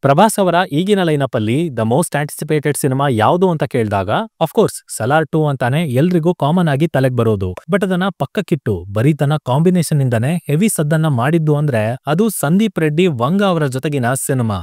ಪ್ರಭಾಸ್ ಅವರ ಈಗಿನ ಲೈನಪ್ ಅಲ್ಲಿ ದ ಮೋಸ್ಟ್ ಆಂಟಿಸಿಪೇಟೆಡ್ ಸಿನಿಮಾ ಯಾವುದು ಅಂತ ಕೇಳಿದಾಗ ಅಫ್ಕೋರ್ಸ್ ಸಲಾರ್ 2 ಅಂತಾನೆ ಎಲ್ರಿಗೂ ಕಾಮನ್ ಆಗಿ ತಲೆಗೆ ಬರೋದು. ಬಟ್ ಅದನ್ನ ಪಕ್ಕಕ್ಕಿಟ್ಟು ಬರೀ ತನ್ನ ಕಾಂಬಿನೇಷನ್ ಇಂದನೇ ಹೆವಿ ಸದ್ದನ್ನ ಮಾಡಿದ್ದು ಅಂದ್ರೆ ಅದು ಸಂದೀಪ್ ರೆಡ್ಡಿ ವಂಗ ಅವರ ಜೊತೆಗಿನ ಸಿನಿಮಾ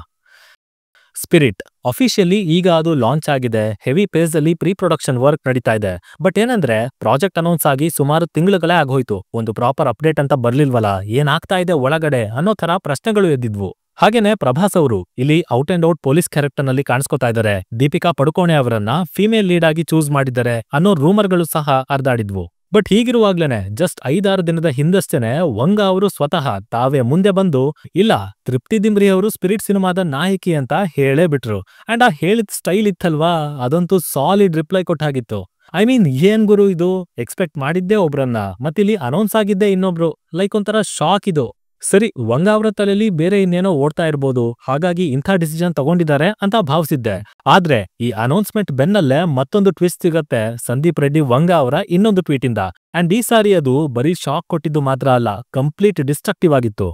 ಸ್ಪಿರಿಟ್. ಅಫಿಷಿಯಲಿ ಈಗ ಅದು ಲಾಂಚ್ ಆಗಿದೆ. ಹೆವಿ ಪೇಸ್ ಅಲ್ಲಿ ಪ್ರೀ ಪ್ರೊಡಕ್ಷನ್ ವರ್ಕ್ ನಡೀತಾ ಇದೆ. ಬಟ್ ಏನಂದ್ರೆ ಪ್ರಾಜೆಕ್ಟ್ ಅನೌನ್ಸ್ ಆಗಿ ಸುಮಾರು ತಿಂಗಳುಗಳೇ ಆಗೋಯ್ತು. ಒಂದು ಪ್ರಾಪರ್ ಅಪ್ಡೇಟ್ ಅಂತ ಬರ್ಲಿಲ್ವಲ್ಲ, ಏನಾಗ್ತಾ ಇದೆ ಒಳಗಡೆ ಅನ್ನೋ ತರ ಪ್ರಶ್ನೆಗಳು ಎದ್ದಿದ್ವು. ಹಾಗೇನೆ ಪ್ರಭಾಸ್ ಅವರು ಇಲ್ಲಿ out and out police character ನಲ್ಲಿ ಕಾಣಿಸ್ಕೊತಾ ಇದ್ದಾರೆ. ದೀಪಿಕಾ ಪಡುಕೋಣೆ ಅವರನ್ನ ಫಿಮೇಲ್ ಲೀಡ್ ಆಗಿ ಚೂಸ್ ಮಾಡಿದ್ದಾರೆ ಅನ್ನೋ ರೂಮರ್ಗಳು ಸಹ ಹರಿದಾಡಿದ್ವು. ಬಟ್ ಹೀಗಿರುವಾಗ್ಲೇನೆ ಜಸ್ಟ್ 5-6 ದಿನದ ಹಿಂದಷ್ಟೇನೆ ವಂಗ ಅವರು ಸ್ವತಃ ತಾವೇ ಮುಂದೆ ಬಂದು ಇಲ್ಲ, ತೃಪ್ತಿ ದಿಮ್ರಿ ಅವರು ಸ್ಪಿರಿಟ್ ಸಿನಿಮಾದ ನಾಯಕಿ ಅಂತ ಹೇಳೇ ಬಿಟ್ರು. ಅಂಡ್ ಆ ಹೇಳಿದ ಸ್ಟೈಲ್ ಇತ್ತಲ್ವಾ, ಅದಂತೂ ಸಾಲಿಡ್ ರಿಪ್ಲೈ ಕೊಟ್ಟಾಗಿತ್ತು. ಐ ಮೀನ್ ಏನ್ ಗುರು ಇದು, ಎಕ್ಸ್ಪೆಕ್ಟ್ ಮಾಡಿದ್ದೆ ಒಬ್ರನ್ನ, ಮತ್ತಿಲ್ಲಿ ಅನೌನ್ಸ್ ಆಗಿದ್ದೆ ಇನ್ನೊಬ್ರು. ಲೈಕ್ ಒಂಥರ ಶಾಕ್ ಇದು. ಸರಿ, ವಂಗ ಅವರ ತಲೆಯಲ್ಲಿ ಬೇರೆ ಇನ್ನೇನೋ ಓಡ್ತಾ ಇರ್ಬೋದು, ಹಾಗಾಗಿ ಇಂಥ ಡಿಸಿಷನ್ ತಗೊಂಡಿದ್ದಾರೆ ಅಂತ ಭಾವಿಸಿದ್ದೆ. ಆದ್ರೆ ಈ ಅನೌನ್ಸ್ಮೆಂಟ್ ಬೆನ್ನಲ್ಲೇ ಮತ್ತೊಂದು ಟ್ವಿಸ್ಟ್ ಸಿಗತ್ತೆ ಸಂದೀಪ್ ರೆಡ್ಡಿ ವಂಗ ಅವರ ಇನ್ನೊಂದು ಟ್ವೀಟ್ ಇಂದ. ಅಂಡ್ ಈ ಸಾರಿ ಅದು ಬರೀ ಶಾಕ್ ಕೊಟ್ಟಿದ್ದು ಮಾತ್ರ ಅಲ್ಲ, ಕಂಪ್ಲೀಟ್ ಡಿಸ್ಟ್ರಕ್ಟಿವ್ ಆಗಿತ್ತು.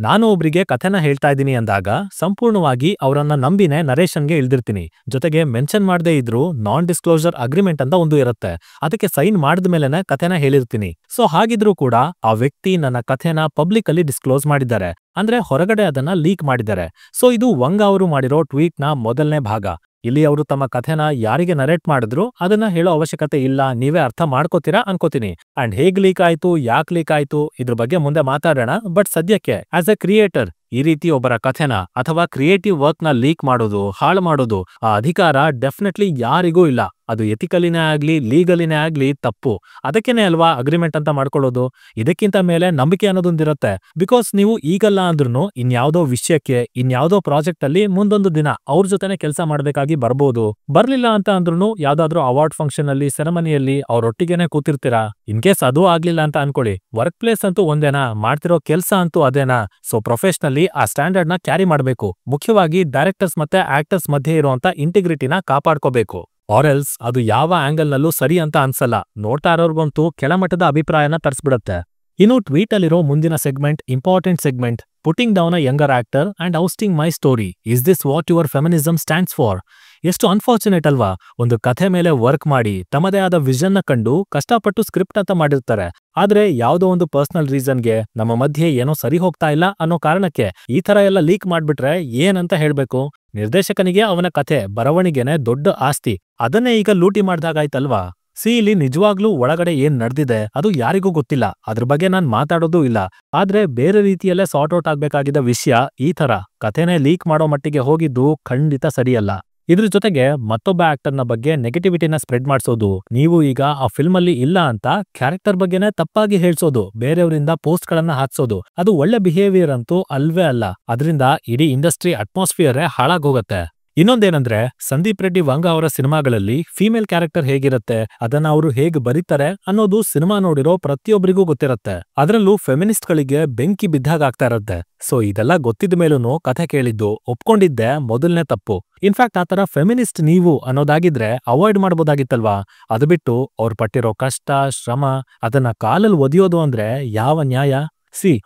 ನಾನು ಒಬ್ರಿಗೆ ಕಥೆನ ಹೇಳ್ತಾ ಇದ್ದೀನಿ ಅಂದಾಗ ಸಂಪೂರ್ಣವಾಗಿ ಅವರನ್ನ ನಂಬಿನೇ ನರೇಶನ್ಗೆ ಇಳ್ದಿರ್ತೀನಿ. ಜೊತೆಗೆ ಮೆನ್ಷನ್ ಮಾಡದೇ ಇದ್ರು ನಾನ್ ಡಿಸ್ಕ್ಲೋಸರ್ ಅಗ್ರಿಮೆಂಟ್ ಅಂತ ಒಂದು ಇರುತ್ತೆ, ಅದಕ್ಕೆ ಸೈನ್ ಮಾಡಿದ ಮೇಲೆನೆ ಕಥೆನ ಹೇಳಿರ್ತೀನಿ. ಸೊ ಹಾಗಿದ್ರೂ ಕೂಡ ಆ ವ್ಯಕ್ತಿ ನನ್ನ ಕಥೆನ ಪಬ್ಲಿಕ್ ಅಲ್ಲಿ ಡಿಸ್ಕ್ಲೋಸ್ ಮಾಡಿದ್ದಾರೆ, ಅಂದ್ರೆ ಹೊರಗಡೆ ಅದನ್ನ ಲೀಕ್ ಮಾಡಿದ್ದಾರೆ. ಸೊ ಇದು ವಂಗ ಅವರು ಮಾಡಿರೋ ಟ್ವೀಟ್ ನ ಮೊದಲನೇ ಭಾಗ. ಇಲ್ಲಿ ಅವರು ತಮ್ಮ ಕಥೆನ ಯಾರಿಗೆ ನರೇಟ್ ಮಾಡಿದ್ರು ಅದನ್ನ ಹೇಳೋ ಅವಶ್ಯಕತೆ ಇಲ್ಲ, ನೀವೇ ಅರ್ಥ ಮಾಡ್ಕೋತೀರಾ ಅನ್ಕೋತೀನಿ. ಅಂಡ್ ಹೇಗ್ ಲೀಕ್ ಆಯ್ತು, ಯಾಕೆ ಲೀಕ್ ಆಯ್ತು, ಇದ್ರ ಬಗ್ಗೆ ಮುಂದೆ ಮಾತಾಡೋಣ. ಬಟ್ ಸದ್ಯಕ್ಕೆ ಆಸ್ ಎ ಕ್ರಿಯೇಟರ್ ಈ ರೀತಿ ಒಬ್ಬರ ಕಥೆನ ಅಥವಾ ಕ್ರಿಯೇಟಿವ್ ವರ್ಕ್ ನ ಲೀಕ್ ಮಾಡೋದು, ಹಾಳು ಮಾಡೋದು, ಆ ಅಧಿಕಾರ ಡೆಫಿನೆಟ್ಲಿ ಯಾರಿಗೂ ಇಲ್ಲ. ಅದು ಎಥಿಕಲಿನೇ ಆಗ್ಲಿ ಲೀಗಲಿನೇ ಆಗ್ಲಿ ತಪ್ಪು. ಅದಕ್ಕೇನೆ ಅಲ್ವಾ ಅಗ್ರಿಮೆಂಟ್ ಅಂತ ಮಾಡ್ಕೊಳ್ಳೋದು. ಇದಕ್ಕಿಂತ ಮೇಲೆ ನಂಬಿಕೆ ಅನ್ನೋದೊಂದಿರುತ್ತೆ. ಬಿಕಾಸ್ ನೀವು ಈಗಲ್ಲ ಅಂದ್ರೂ ಇನ್ಯಾವುದೋ ವಿಷಯಕ್ಕೆ, ಇನ್ಯಾವುದೋ ಪ್ರಾಜೆಕ್ಟ್ ಅಲ್ಲಿ ಮುಂದೊಂದು ದಿನ ಅವ್ರ ಜೊತೆನೆ ಕೆಲಸ ಮಾಡ್ಬೇಕಾಗಿ ಬರ್ಬೋದು. ಬರ್ಲಿಲ್ಲ ಅಂತ ಅಂದ್ರೂ ಯಾವ್ದಾದ್ರು ಅವಾರ್ಡ್ ಫಂಕ್ಷನ್ ಅಲ್ಲಿ, ಸೆರೆಮನಿಯಲ್ಲಿ ಅವ್ರೊಟ್ಟಿಗೆನೆ ಕೂತಿರ್ತೀರಾ. ಇನ್ ಕೇಸ್ ಅದು ಆಗ್ಲಿಲ್ಲ ಅಂತ ಅನ್ಕೊಳ್ಳಿ, ವರ್ಕ್ ಪ್ಲೇಸ್ ಅಂತೂ ಒಂದೇನಾ, ಮಾಡ್ತಿರೋ ಕೆಲಸ ಅಂತೂ ಅದೇನಾ. ಸೊ ಪ್ರೊಫೆಷನಲಿ ಆ ಸ್ಟ್ಯಾಂಡರ್ಡ್ ನ ಕ್ಯಾರಿ ಮಾಡಬೇಕು. ಮುಖ್ಯವಾಗಿ ಡೈರೆಕ್ಟರ್ಸ್ ಮತ್ತೆ ಆಕ್ಟರ್ಸ್ ಮಧ್ಯೆ ಇರುವಂತ ಇಂಟಿಗ್ರಿಟಿನ ಕಾಪಾಡ್ಕೋಬೇಕು. ಆರೆಲ್ಸ್ ಅದು ಯಾವ ಆಂಗಲ್ ನಲ್ಲೂ ಸರಿ ಅಂತ ಅನ್ಸಲ್ಲ. ನೋಡ್ತಾ ಇರೋರ್ಗಂತೂ ಕೆಳಮಟ್ಟದ ಅಭಿಪ್ರಾಯನ ತರಿಸ್ಬಿಡತ್ತೆ. ಇನ್ನು ಟ್ವೀಟ್ ಅಲ್ಲಿರೋ ಮುಂದಿನ segment important segment, putting down a younger actor and ousting my story, is this what your feminism stands for? ಎಷ್ಟು ಅನ್ಫಾರ್ಚುನೇಟ್ ಅಲ್ವಾ. ಒಂದು ಕಥೆ ಮೇಲೆ ವರ್ಕ್ ಮಾಡಿ ತಮ್ಮದೇ ಆದ ವಿಷನ್ ನ ಕಂಡು ಕಷ್ಟಪಟ್ಟು ಸ್ಕ್ರಿಪ್ಟ್ ಅಂತ ಮಾಡಿರ್ತಾರೆ. ಆದ್ರೆ ಯಾವುದೋ ಒಂದು ಪರ್ಸನಲ್ ರೀಸನ್ಗೆ ನಮ್ಮ ಮಧ್ಯೆ ಏನೋ ಸರಿ ಹೋಗ್ತಾ ಇಲ್ಲ ಅನ್ನೋ ಕಾರಣಕ್ಕೆ ಈ ತರ ಎಲ್ಲ ಲೀಕ್ ಮಾಡ್ಬಿಟ್ರೆ ಏನಂತ ಹೇಳ್ಬೇಕು. ನಿರ್ದೇಶಕನಿಗೆ ಅವನ ಕಥೆ ಬರವಣಿಗೆನೆ ದೊಡ್ಡ ಆಸ್ತಿ, ಅದನ್ನೇ ಈಗ ಲೂಟಿ ಮಾಡ್ದಾಗಾಯ್ತಲ್ವಾ. ಇಲ್ಲಿ ನಿಜವಾಗ್ಲೂ ಒಳಗಡೆ ಏನ್ ನಡೆದಿದೆ ಅದು ಯಾರಿಗೂ ಗೊತ್ತಿಲ್ಲ. ಅದ್ರ ಬಗ್ಗೆ ನಾನ್ ಮಾತಾಡೋದೂ ಇಲ್ಲ. ಆದ್ರೆ ಬೇರೆ ರೀತಿಯಲ್ಲೇ ಸಾರ್ಟ್ ಔಟ್ ಆಗ್ಬೇಕಾಗಿದ್ದ ವಿಷಯ ಈ ತರ ಕಥೆನೇ ಲೀಕ್ ಮಾಡೋ ಮಟ್ಟಿಗೆ ಹೋಗಿದ್ದು ಖಂಡಿತ ಸರಿಯಲ್ಲ. ಇದ್ರ ಜೊತೆಗೆ ಮತ್ತೊಬ್ಬ ಆಕ್ಟರ್ನ ಬಗ್ಗೆ ನೆಗೆಟಿವಿಟಿನ ಸ್ಪ್ರೆಡ್ ಮಾಡಿಸೋದು, ನೀವು ಈಗ ಆ ಫಿಲ್ಮ್ ಅಲ್ಲಿ ಇಲ್ಲ ಅಂತ ಕ್ಯಾರೆಕ್ಟರ್ ಬಗ್ಗೆನೇ ತಪ್ಪಾಗಿ ಹೇಳ್ಸೋದು, ಬೇರೆಯವರಿಂದ ಪೋಸ್ಟ್ ಗಳನ್ನ ಹಾಕ್ಸೋದು, ಅದು ಒಳ್ಳೆ ಬಿಹೇವಿಯರ್ ಅಂತೂ ಅಲ್ವೇ ಅಲ್ಲ. ಅದರಿಂದ ಇಡೀ ಇಂಡಸ್ಟ್ರಿ ಅಟ್ಮಾಸ್ಫಿಯರೇ ಹಾಳಾಗೋಗತ್ತೆ. ಇನ್ನೊಂದೇನಂದ್ರೆ ಸಂದೀಪ್ ರೆಡ್ಡಿ ವಂಗ ಅವರ ಸಿನಿಮಾಗಳಲ್ಲಿ ಫೀಮೇಲ್ ಕ್ಯಾರೆಕ್ಟರ್ ಹೇಗಿರುತ್ತೆ, ಅದನ್ನ ಅವರು ಹೇಗೆ ಬರೀತಾರೆ ಅನ್ನೋದು ಸಿನಿಮಾ ನೋಡಿರೋ ಪ್ರತಿಯೊಬ್ಬರಿಗೂ ಗೊತ್ತಿರತ್ತೆ. ಅದರಲ್ಲೂ ಫೆಮಿನಿಸ್ಟ್ ಗಳಿಗೆ ಬೆಂಕಿ ಬಿದ್ದಾಗ ಆಗ್ತಾ ಇರತ್ತೆ. ಸೊ ಇದೆಲ್ಲ ಗೊತ್ತಿದ ಮೇಲೂ ಕಥೆ ಕೇಳಿದ್ದು, ಒಪ್ಕೊಂಡಿದ್ದೆ ಮೊದಲನೇ ತಪ್ಪು. ಇನ್ಫ್ಯಾಕ್ಟ್ ಆ ತರ ಫೆಮಿನಿಸ್ಟ್ ನೀವು ಅನ್ನೋದಾಗಿದ್ರೆ ಅವಾಯ್ಡ್ ಮಾಡ್ಬೋದಾಗಿತ್ತಲ್ವಾ. ಅದು ಬಿಟ್ಟು ಅವ್ರು ಪಟ್ಟಿರೋ ಕಷ್ಟ, ಶ್ರಮ ಅದನ್ನ ಕಾಲಲ್ಲಿ ಒದಿಯೋದು ಅಂದ್ರೆ ಯಾವ ನ್ಯಾಯ?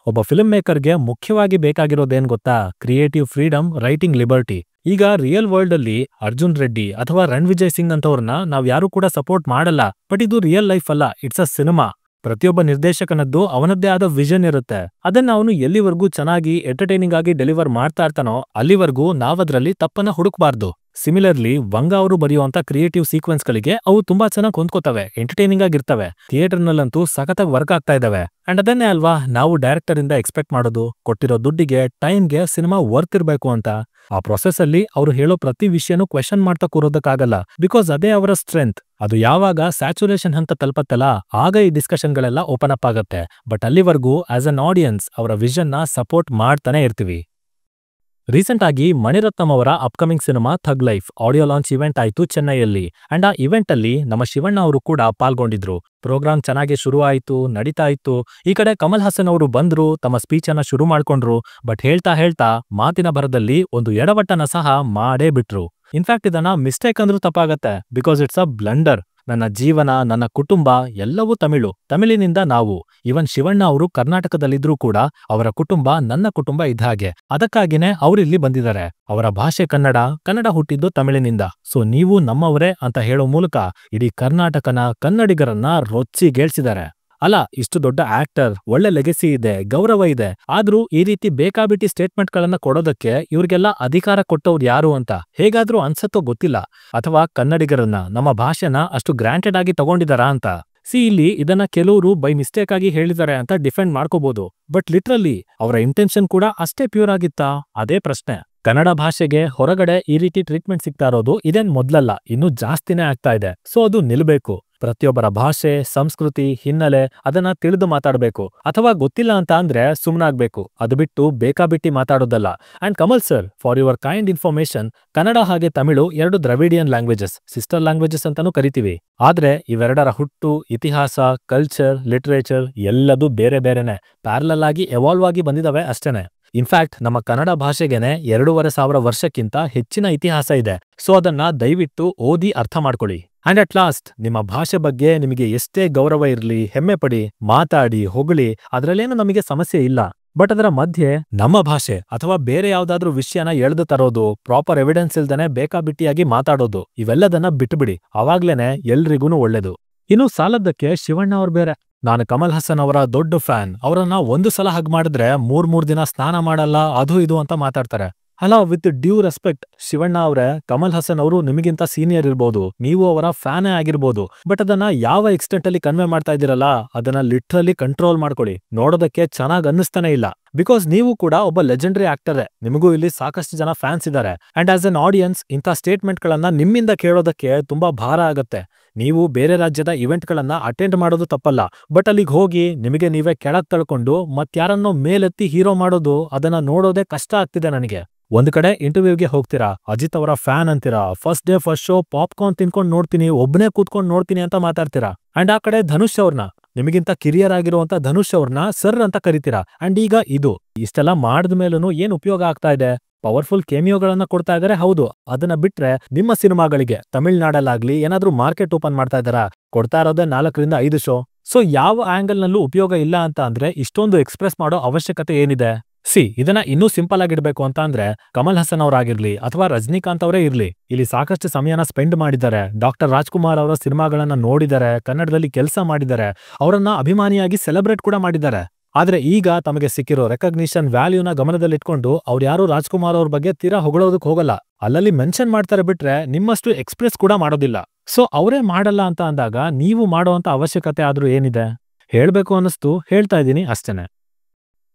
ಒಬ್ಬ ಫಿಲ್ಮ್ ಮೇಕರ್ಗೆ ಮುಖ್ಯವಾಗಿ ಬೇಕಾಗಿರೋದೇನ್ ಗೊತ್ತಾ? Creative freedom, writing liberty. ಈಗ ರಿಯಲ್ ವರ್ಲ್ಡ್ ಅಲ್ಲಿ ಅರ್ಜುನ್ ರೆಡ್ಡಿ ಅಥವಾ ರಣವಿಜಯ್ ಸಿಂಗ್ ಅಂತವ್ರನ್ನ ನಾವ್ ಯಾರು ಕೂಡ ಸಪೋರ್ಟ್ ಮಾಡಲ್ಲ. ಬಟ್ ಇದು ರಿಯಲ್ ಲೈಫ್ ಅಲ್ಲ, ಇಟ್ಸ್ ಅ ಸಿನಿಮಾ. ಪ್ರತಿಯೊಬ್ಬ ನಿರ್ದೇಶಕನದ್ದು ಅವನದ್ದೇ ಆದ ವಿಷನ್ ಇರುತ್ತೆ. ಅದನ್ನ ಅವನು ಎಲ್ಲಿವರೆಗೂ ಚೆನ್ನಾಗಿ ಎಂಟರ್ಟೈನಿಂಗ್ ಆಗಿ ಡೆಲಿವರ್ ಮಾಡ್ತಾ ಇರ್ತಾನೋ ಅಲ್ಲಿವರೆಗೂ ನಾವದ್ರಲ್ಲಿ ತಪ್ಪನ್ನ ಹುಡುಕ್ಬಾರ್ದು. ಸಿಮಿಲರ್ಲಿ ವಂಗ ಅವರು ಬರೆಯುವಂತ ಕ್ರಿಯೇಟಿವ್ ಸೀಕ್ವೆನ್ಸ್ ಗಳಿಗೆ ಅವು ತುಂಬಾ ಚೆನ್ನಾಗಿ ಹೊಂದ್ಕೋತವೆ, ಎಂಟರ್ಟೈನಿಂಗ್ ಆಗಿರ್ತವೆ. ಥಿಯೇಟರ್ ನಲ್ಲಂತೂ ಸಖತ್ತಾಗಿ ವರ್ಕ್ ಆಗ್ತಾ ಇದಾವೆ. ಅಂಡ್ ಅದನ್ನೇ ಅಲ್ವಾ ನಾವು ಡೈರೆಕ್ಟರ್ ಇಂದ ಎಕ್ಸ್ಪೆಕ್ಟ್ ಮಾಡೋದು, ಕೊಟ್ಟಿರೋ ದುಡ್ಡಿಗೆ ಟೈಮ್ಗೆ ಸಿನಿಮಾ ವರ್ತ್ ಇರ್ಬೇಕು ಅಂತ. ಆ ಪ್ರೊಸೆಸ್ ಅಲ್ಲಿ ಅವರು ಹೇಳೋ ಪ್ರತಿ ವಿಷಯನೂ ಕ್ವೆಶನ್ ಮಾಡ್ತಾ ಕೂರೋದಕ್ಕಾಗಲ್ಲ. ಬಿಕಾಸ್ ಅದೇ ಅವರ ಸ್ಟ್ರೆಂತ್. ಅದು ಯಾವಾಗ ಸ್ಯಾಚುರೇಷನ್ ಹಂತ ತಲುಪತ್ತಲ್ಲ ಆಗ ಈ ಡಿಸ್ಕಷನ್ ಗಳೆಲ್ಲ ಓಪನ್ ಅಪ್ ಆಗತ್ತೆ. ಬಟ್ ಅಲ್ಲಿವರೆಗೂ ಆಸ್ ಅನ್ ಆಡಿಯನ್ಸ್ ಅವರ ವಿಷನ್ ನ ಸಪೋರ್ಟ್ ಮಾಡ್ತಾನೆ ಇರ್ತೀವಿ. ರೀಸೆಂಟ್ ಆಗಿ ಮಣಿರತ್ನಂ ಅವರ upcoming cinema Thug Life audio launch event ಆಯ್ತು ಚೆನ್ನೈಯಲ್ಲಿ. ಅಂಡ್ ಆ ಇವೆಂಟ್ ಅಲ್ಲಿ ನಮ್ಮ ಶಿವಣ್ಣ ಅವರು ಕೂಡ ಪಾಲ್ಗೊಂಡಿದ್ರು. ಪ್ರೋಗ್ರಾಮ್ ಚೆನ್ನಾಗಿ ಶುರು ಆಯ್ತು, ನಡೀತಾ ಇತ್ತು. ಈ ಕಡೆ ಕಮಲ್ ಹಾಸನ್ ಅವರು ಬಂದ್ರು, ತಮ್ಮ ಸ್ಪೀಚ್ ಅನ್ನ ಶುರು ಮಾಡ್ಕೊಂಡ್ರು. ಬಟ್ ಹೇಳ್ತಾ ಮಾತಿನ ಭರದಲ್ಲಿ ಒಂದು ಎಡವಟ್ಟನ ಸಹ ಮಾಡೇ ಬಿಟ್ರು. ಇನ್ಫ್ಯಾಕ್ಟ್ ಇದನ್ನ ಮಿಸ್ಟೇಕ್ ಅಂದ್ರೂ ತಪ್ಪಾಗತ್ತೆ, ಬಿಕಾಸ್ ಇಟ್ಸ್ ಅ ಬ್ಲಂಡರ್. ನನ್ನ ಜೀವನ, ನನ್ನ ಕುಟುಂಬ ಎಲ್ಲವೂ ತಮಿಳಿನಿಂದ ನಾವು. ಇವನ್ ಶಿವಣ್ಣ ಅವರು ಕರ್ನಾಟಕದಲ್ಲಿದ್ರೂ ಕೂಡ ಅವರ ಕುಟುಂಬ ನನ್ನ ಕುಟುಂಬ ಇದ್ದ ಹಾಗೆ. ಅದಕ್ಕಾಗಿನೇ ಅವರಿಲ್ಲಿ ಬಂದಿದ್ದಾರೆ. ಅವರ ಭಾಷೆ ಕನ್ನಡ ಹುಟ್ಟಿದ್ದು ತಮಿಳಿನಿಂದ. ಸೊ ನೀವು ನಮ್ಮವರೇ ಅಂತ ಹೇಳೋ ಮೂಲಕ ಇಡೀ ಕರ್ನಾಟಕನ ಕನ್ನಡಿಗರನ್ನ ರೊಚ್ಚಿಗೇಳ್ಸಿದ್ದಾರೆ. ಅಲ್ಲ, ಇಷ್ಟು ದೊಡ್ಡ ಆಕ್ಟರ್, ಒಳ್ಳೆ ಲೆಗೆಸಿ ಇದೆ, ಗೌರವ ಇದೆ, ಆದ್ರೂ ಈ ರೀತಿ ಬೇಕಾಬಿಟ್ಟಿ ಸ್ಟೇಟ್ಮೆಂಟ್ಗಳನ್ನ ಕೊಡೋದಕ್ಕೆ ಇವ್ರಿಗೆಲ್ಲ ಅಧಿಕಾರ ಕೊಟ್ಟವ್ರು ಯಾರು ಅಂತ ಹೇಗಾದ್ರೂ ಅನ್ಸತ್ತೋ ಗೊತ್ತಿಲ್ಲ. ಅಥವಾ ಕನ್ನಡಿಗರನ್ನ, ನಮ್ಮ ಭಾಷೆನ ಅಷ್ಟು ಗ್ರಾಂಟೆಡ್ ಆಗಿ ತಗೊಂಡಿದಾರಾ ಅಂತ. ಇಲ್ಲಿ ಇದನ್ನ ಕೆಲವರು ಬೈ ಮಿಸ್ಟೇಕ್ ಆಗಿ ಹೇಳಿದ್ದಾರೆ ಅಂತ ಡಿಫೆಂಡ್ ಮಾಡ್ಕೋಬಹುದು. ಬಟ್ ಲಿಟ್ರಲಿ ಅವರ ಇಂಟೆನ್ಷನ್ ಕೂಡ ಅಷ್ಟೇ ಪ್ಯೂರ್ ಆಗಿತ್ತಾ? ಅದೇ ಪ್ರಶ್ನೆ. ಕನ್ನಡ ಭಾಷೆಗೆ ಹೊರಗಡೆ ಈ ರೀತಿ ಟ್ರೀಟ್ಮೆಂಟ್ ಸಿಗ್ತಾ ಇರೋದು ಇದೇನ್ ಮೊದ್ಲಲ್ಲ, ಇನ್ನೂ ಜಾಸ್ತಿನೇ ಆಗ್ತಾ ಇದೆ. ಸೊ ಅದು ನಿಲ್ಬೇಕು. ಪ್ರತಿಯೊಬ್ಬರ ಭಾಷೆ, ಸಂಸ್ಕೃತಿ, ಹಿನ್ನೆಲೆ ಅದನ್ನ ತಿಳಿದು ಮಾತಾಡಬೇಕು. ಅಥವಾ ಗೊತ್ತಿಲ್ಲ ಅಂತ ಅಂದ್ರೆ ಸುಮ್ನಾಗ್ಬೇಕು. ಅದು ಬಿಟ್ಟು ಬೇಕಾಬಿಟ್ಟಿ ಮಾತಾಡೋದಲ್ಲ. And Kamal sir, for your kind information, Kannada ಹಾಗೆ Tamil 2 Dravidian languages, sister languages ಅಂತಾನೂ ಕರಿತೀವಿ. ಆದ್ರೆ ಇವೆರಡರ ಹುಟ್ಟು, ಇತಿಹಾಸ, ಕಲ್ಚರ್, ಲಿಟರೇಚರ್ ಎಲ್ಲದೂ ಬೇರೆ ಬೇರೆನೆ. ಪ್ಯಾರಲಲ್ ಆಗಿ ಎವಾಲ್ವ್ ಆಗಿ ಬಂದಿದಾವೆ ಅಷ್ಟೇನೆ. ಇನ್ಫ್ಯಾಕ್ಟ್ ನಮ್ಮ ಕನ್ನಡ ಭಾಷೆಗೆನೆ 2500 ವರ್ಷಕ್ಕಿಂತ ಹೆಚ್ಚಿನ ಇತಿಹಾಸ ಇದೆ. ಸೊ ಅದನ್ನ ದಯವಿಟ್ಟು ಓದಿ ಅರ್ಥ ಮಾಡ್ಕೊಳ್ಳಿ. ಅಂಡ್ ಅಟ್ ಲಾಸ್ಟ್, ನಿಮ್ಮ ಭಾಷೆ ಬಗ್ಗೆ ನಿಮಗೆ ಎಷ್ಟೇ ಗೌರವ ಇರಲಿ, ಹೆಮ್ಮೆ ಪಡಿ, ಮಾತಾಡಿ, ಹೊಗಳಿ, ಅದರಲ್ಲೇನು ನಮಗೆ ಸಮಸ್ಯೆ ಇಲ್ಲ. ಬಟ್ ಅದರ ಮಧ್ಯೆ ನಮ್ಮ ಭಾಷೆ ಅಥವಾ ಬೇರೆ ಯಾವ್ದಾದ್ರೂ ವಿಷಯನ ಎಳೆದು ತರೋದು, ಪ್ರಾಪರ್ ಎವಿಡೆನ್ಸ್ ಇಲ್ದೇನೆ ಬೇಕಾಬಿಟ್ಟಿಯಾಗಿ ಮಾತಾಡೋದು, ಇವೆಲ್ಲದನ್ನ ಬಿಟ್ಬಿಡಿ. ಅವಾಗ್ಲೇನೆ ಎಲ್ರಿಗೂನು ಒಳ್ಳೇದು. ಇನ್ನು ಸಾಲದ್ದಕ್ಕೆ ಶಿವಣ್ಣ ಅವ್ರು ಬೇರೆ. ನಾನು ಕಮಲ್ ಹಾಸನ್ ಅವರ ದೊಡ್ಡ ಫ್ಯಾನ್. ಅವರನ್ನ ಒಂದು ಸಲ ಹಗ್ ಮಾಡಿದ್ರೆ 3 ದಿನ ಸ್ನಾನ ಮಾಡಲ್ಲ, ಅದು ಇದು ಅಂತ ಮಾತಾಡ್ತಾರೆ. ಅಲ್ಲ, ವಿತ್ ಡ್ಯೂ ರೆಸ್ಪೆಕ್ಟ್ ಶಿವಣ್ಣ ಅವರೇ, ಕಮಲ್ ಹಾಸನ್ ಅವರು ನಿಮಗಿಂತ ಸೀನಿಯರ್ ಇರ್ಬೋದು, ನೀವು ಅವರ ಫ್ಯಾನೇ ಆಗಿರ್ಬೋದು. ಬಟ್ ಅದನ್ನ ಯಾವ ಎಕ್ಸ್ಟೆಂಟ್ ಅಲ್ಲಿ ಕನ್ವೆ ಮಾಡ್ತಾ ಇದ್ದೀರಲ್ಲ, ಅದನ್ನ ಲಿಟ್ರಲಿ ಕಂಟ್ರೋಲ್ ಮಾಡ್ಕೊಳ್ಳಿ. ನೋಡೋದಕ್ಕೆ ಚೆನ್ನಾಗ್ ಅನ್ನಿಸ್ತಾನೆ ಇಲ್ಲ. ಬಿಕಾಸ್ ನೀವು ಕೂಡ ಒಬ್ಬ ಲೆಜೆಂಡರಿ ಆಕ್ಟರೇ. ನಿಮಗೂ ಇಲ್ಲಿ ಸಾಕಷ್ಟು ಜನ ಫ್ಯಾನ್ಸ್ ಇದ್ದಾರೆ. ಅಂಡ್ ಆಸ್ ಅನ್ ಆಡಿಯನ್ಸ್ ಇಂಥ ಸ್ಟೇಟ್ಮೆಂಟ್ಗಳನ್ನ ನಿಮ್ಮಿಂದ ಕೇಳೋದಕ್ಕೆ ತುಂಬಾ ಭಾರ ಆಗತ್ತೆ. ನೀವು ಬೇರೆ ರಾಜ್ಯದ ಇವೆಂಟ್ಗಳನ್ನ ಅಟೆಂಡ್ ಮಾಡೋದು ತಪ್ಪಲ್ಲ. ಬಟ್ ಅಲ್ಲಿಗೆ ಹೋಗಿ ನಿಮಗೆ ನೀವೇ ಕೆಳಗ್ ತಳ್ಕೊಂಡು ಮತ್ಯಾರನ್ನೋ ಮೇಲೆತ್ತಿ ಹೀರೋ ಮಾಡೋದು, ಅದನ್ನ ನೋಡೋದೇ ಕಷ್ಟ ಆಗ್ತಿದೆ ನನಗೆ. ಒಂದ್ ಕಡೆ ಇಂಟರ್ವ್ಯೂಗೆ ಹೋಗ್ತೀರಾ, ಅಜಿತ್ ಅವರ ಫ್ಯಾನ್ ಅಂತೀರಾ, first day first show popcorn ತಿನ್ಕೊಂಡು ನೋಡ್ತೀನಿ, ಒಬ್ಬನೇ ಕೂತ್ಕೊಂಡು ನೋಡ್ತೀನಿ ಅಂತ ಮಾತಾಡ್ತೀರಾ. ಅಂಡ್ ಆ ಕಡೆ ಧನುಷ್ ಅವ್ರನ್ನ, ನಿಮಗಿಂತ ಕಿರಿಯರ್ ಆಗಿರುವಂತ ಧನುಷ್ ಅವ್ರನ್ನ ಸರ್ ಅಂತ ಕರಿತೀರಾ. ಅಂಡ್ ಈಗ ಇಷ್ಟೆಲ್ಲ ಮಾಡಿದ ಮೇಲೂ ಏನ್ ಉಪಯೋಗ ಆಗ್ತಾ ಇದೆ? ಪವರ್ಫುಲ್ ಕೇಮಿಯೋಗಳನ್ನ ಕೊಡ್ತಾ ಇದಾರೆ, ಹೌದು. ಅದನ್ನ ಬಿಟ್ರೆ ನಿಮ್ಮ ಸಿನಿಮಾಗಳಿಗೆ ತಮಿಳ್ನಾಡಲ್ಲಾಗ್ಲಿ ಏನಾದ್ರೂ ಮಾರ್ಕೆಟ್ ಓಪನ್ ಮಾಡ್ತಾ ಇದಾರಾ? ಕೊಡ್ತಾ ಇರೋದೇ 4 ರಿಂದ 5 ಶೋ. ಸೊ ಯಾವ ಆಂಗಲ್ ನಲ್ಲೂ ಉಪಯೋಗ ಇಲ್ಲ ಅಂತ ಅಂದ್ರೆ ಇಷ್ಟೊಂದು ಎಕ್ಸ್ಪ್ರೆಸ್ ಮಾಡೋ ಅವಶ್ಯಕತೆ ಏನಿದೆ? ಇದನ್ನ ಇನ್ನೂ ಸಿಂಪಲ್ ಆಗಿಡ್ಬೇಕು ಅಂತ ಅಂದ್ರೆ ಕಮಲ್ ಹಾಸನ್ ಅವರಾಗಿರ್ಲಿ ಅಥವಾ ರಜನಿಕಾಂತ್ ಅವರೇ ಇರ್ಲಿ, ಇಲ್ಲಿ ಸಾಕಷ್ಟು ಸಮಯನ ಸ್ಪೆಂಡ್ ಮಾಡಿದ್ದಾರೆ. ಡಾಕ್ಟರ್ ರಾಜ್ಕುಮಾರ್ ಅವರ ಸಿನಿಮಾಗಳನ್ನ ನೋಡಿದ್ದಾರೆ, ಕನ್ನಡದಲ್ಲಿ ಕೆಲಸ ಮಾಡಿದ್ದಾರೆ, ಅವರನ್ನ ಅಭಿಮಾನಿಯಾಗಿ ಸೆಲೆಬ್ರೇಟ್ ಕೂಡ ಮಾಡಿದ್ದಾರೆ. ಆದ್ರೆ ಈಗ ತಮಗೆ ಸಿಕ್ಕಿರೋ ರೆಕಗ್ನಿಷನ್ ವ್ಯಾಲ್ಯೂನ ಗಮನದಲ್ಲಿಟ್ಕೊಂಡು ಅವ್ರು ಯಾರು ರಾಜ್ಕುಮಾರ್ ಅವ್ರ ಬಗ್ಗೆ ತೀರಾ ಹೊಗಳೋದಕ್ಕೆ ಹೋಗಲ್ಲ. ಅಲ್ಲಲ್ಲಿ ಮೆನ್ಷನ್ ಮಾಡ್ತಾರೆ ಬಿಟ್ರೆ ನಿಮ್ಮಷ್ಟು ಎಕ್ಸ್ಪ್ರೆಸ್ ಕೂಡ ಮಾಡೋದಿಲ್ಲ. ಸೊ ಅವರೇ ಮಾಡಲ್ಲ ಅಂತ ಅಂದಾಗ ನೀವು ಮಾಡೋಂತ ಅವಶ್ಯಕತೆ ಆದ್ರೂ ಏನಿದೆ? ಹೇಳ್ಬೇಕು ಅನ್ನಿಸ್ತು, ಹೇಳ್ತಾ ಇದ್ದೀನಿ ಅಷ್ಟೇನೆ.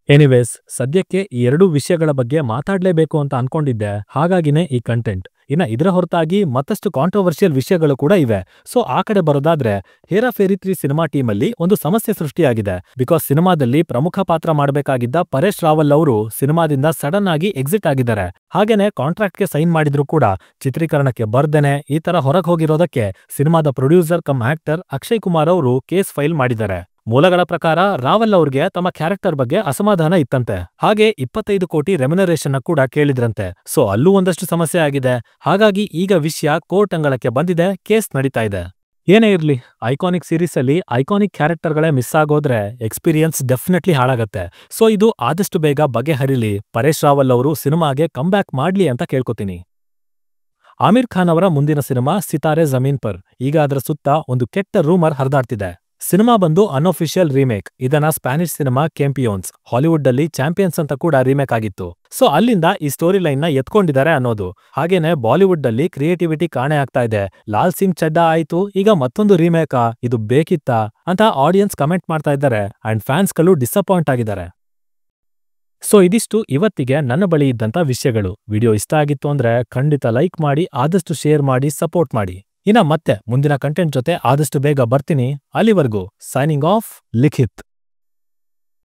ಎನಿವೇಸ್, ಸದ್ಯಕ್ಕೆ ಈ 2 ವಿಷಯಗಳ ಬಗ್ಗೆ ಮಾತಾಡ್ಲೇಬೇಕು ಅಂತ ಅನ್ಕೊಂಡಿದ್ದೆ, ಹಾಗಾಗಿನೇ ಈ ಕಂಟೆಂಟ್. ಇನ್ನ ಇದರ ಹೊರತಾಗಿ ಮತ್ತಷ್ಟು ಕಾಂಟ್ರವರ್ಷಿಯಲ್ ವಿಷಯಗಳು ಕೂಡ ಇವೆ. ಸೊ ಆ ಕಡೆ ಬರೋದಾದ್ರೆ, ಹೇರಾಫೇರಿ 3 ಸಿನಿಮಾ ಟೀಮಲ್ಲಿ ಒಂದು ಸಮಸ್ಯೆ ಸೃಷ್ಟಿಯಾಗಿದೆ. ಬಿಕಾಸ್ ಸಿನಿಮಾದಲ್ಲಿ ಪ್ರಮುಖ ಪಾತ್ರ ಮಾಡಬೇಕಾಗಿದ್ದ ಪರೇಶ್ ರಾವಲ್ ಅವರು ಸಿನಿಮಾದಿಂದ ಸಡನ್ ಆಗಿ ಎಕ್ಸಿಟ್ ಆಗಿದ್ದಾರೆ. ಹಾಗೇನೆ ಕಾಂಟ್ರಾಕ್ಟ್ಗೆ ಸೈನ್ ಮಾಡಿದ್ರು ಕೂಡ ಚಿತ್ರೀಕರಣಕ್ಕೆ ಬರ್ದೇನೆ ಈ ತರ ಹೊರಗೆ ಹೋಗಿರೋದಕ್ಕೆ ಸಿನಿಮಾದ producer come actor Akshay Kumar ಅವರು ಕೇಸ್ ಫೈಲ್ ಮಾಡಿದ್ದಾರೆ. ಮೂಲಗಳ ಪ್ರಕಾರ ರಾವಲ್ ಅವ್ರಿಗೆ ತಮ್ಮ ಕ್ಯಾರೆಕ್ಟರ್ ಬಗ್ಗೆ ಅಸಮಾಧಾನ ಇತ್ತಂತೆ. ಹಾಗೆ 25 ಕೋಟಿ ರೆಮ್ಯುನರೇಷನ್ ಕೂಡ ಕೇಳಿದ್ರಂತೆ. ಸೊ ಅಲ್ಲೂ ಒಂದಷ್ಟು ಸಮಸ್ಯೆ ಆಗಿದೆ. ಹಾಗಾಗಿ ಈಗ ವಿಷಯ ಕೋರ್ಟ್ ಅಂಗಳಕ್ಕೆ ಬಂದಿದೆ, ಕೇಸ್ ನಡೀತಾ ಇದೆ. ಏನೇ ಇರ್ಲಿ, ಐಕಾನಿಕ್ ಸೀರೀಸ್ ಅಲ್ಲಿ ಐಕಾನಿಕ್ ಕ್ಯಾರೆಕ್ಟರ್ಗಳೇ ಮಿಸ್ ಆಗೋದ್ರೆ ಎಕ್ಸ್ಪೀರಿಯನ್ಸ್ ಡೆಫಿನೆಟ್ಲಿ ಹಾಳಾಗತ್ತೆ. ಸೊ ಇದು ಆದಷ್ಟು ಬೇಗ ಬಗೆಹರಿಲಿ, ಪರೇಶ್ ರಾವಲ್ ಅವರು ಸಿನಿಮಾಗೆ ಕಮ್ ಬ್ಯಾಕ್ ಮಾಡ್ಲಿ ಅಂತ ಕೇಳ್ಕೊತೀನಿ. ಆಮಿರ್ ಖಾನ್ ಅವರ ಮುಂದಿನ ಸಿನಿಮಾ ಸಿತಾರೆ ಜಮೀನ್ ಪರ್. ಈಗ ಅದರ ಸುತ್ತ ಒಂದು ಕೆಟ್ಟ ರೂಮರ್ ಹರಿದಾಡ್ತಿದೆ. ಸಿನಿಮಾ ಬಂದು ಅನ್ಅಫಿಷಿಯಲ್ ರೀಮೇಕ್. ಇದನ್ನ ಸ್ಪ್ಯಾನಿಷ್ ಸಿನಿಮಾ ಕೆಂಪಿಯೋನ್ಸ್, ಹಾಲಿವುಡ್ ಅಲ್ಲಿ ಚಾಂಪಿಯನ್ಸ್ ಅಂತ ಕೂಡ ರೀಮೇಕ್ ಆಗಿತ್ತು. ಸೊ ಅಲ್ಲಿಂದ ಈ ಸ್ಟೋರಿ ಲೈನ್ ನ ಎತ್ಕೊಂಡಿದ್ದಾರೆ ಅನ್ನೋದು. ಹಾಗೇನೆ ಬಾಲಿವುಡ್ ಅಲ್ಲಿ ಕ್ರಿಯೇಟಿವಿಟಿ ಕಾಣೆ ಆಗ್ತಾ ಇದೆ. ಲಾಲ್ ಸಿಂಗ್ ಚಡ್ಡಾ ಆಯ್ತು, ಈಗ ಮತ್ತೊಂದು ರೀಮೇಕಾ? ಇದು ಬೇಕಿತ್ತಾ ಅಂತ ಆಡಿಯನ್ಸ್ ಕಮೆಂಟ್ ಮಾಡ್ತಾ ಇದ್ದಾರೆ. ಅಂಡ್ ಫ್ಯಾನ್ಸ್ ಗಳು ಡಿಸಪಾಯಿಂಟ್ ಆಗಿದ್ದಾರೆ. ಸೊ ಇದಿಷ್ಟು ಇವತ್ತಿಗೆ ನನ್ನ ಬಳಿ ಇದ್ದಂತ ವಿಷಯಗಳು. ವಿಡಿಯೋ ಇಷ್ಟ ಆಗಿತ್ತು ಅಂದ್ರೆ ಖಂಡಿತ ಲೈಕ್ ಮಾಡಿ, ಆದಷ್ಟು ಶೇರ್ ಮಾಡಿ, ಸಪೋರ್ಟ್ ಮಾಡಿ. ಇನ್ನ ಮತ್ತೆ ಮುಂದಿನ ಕಂಟೆಂಟ್ ಜೊತೆ ಆದಷ್ಟು ಬೇಗ ಬರ್ತೀನಿ. ಅಲ್ಲಿವರೆಗೂ ಸೈನಿಂಗ್ ಆಫ್, ಲಿಖಿತ್.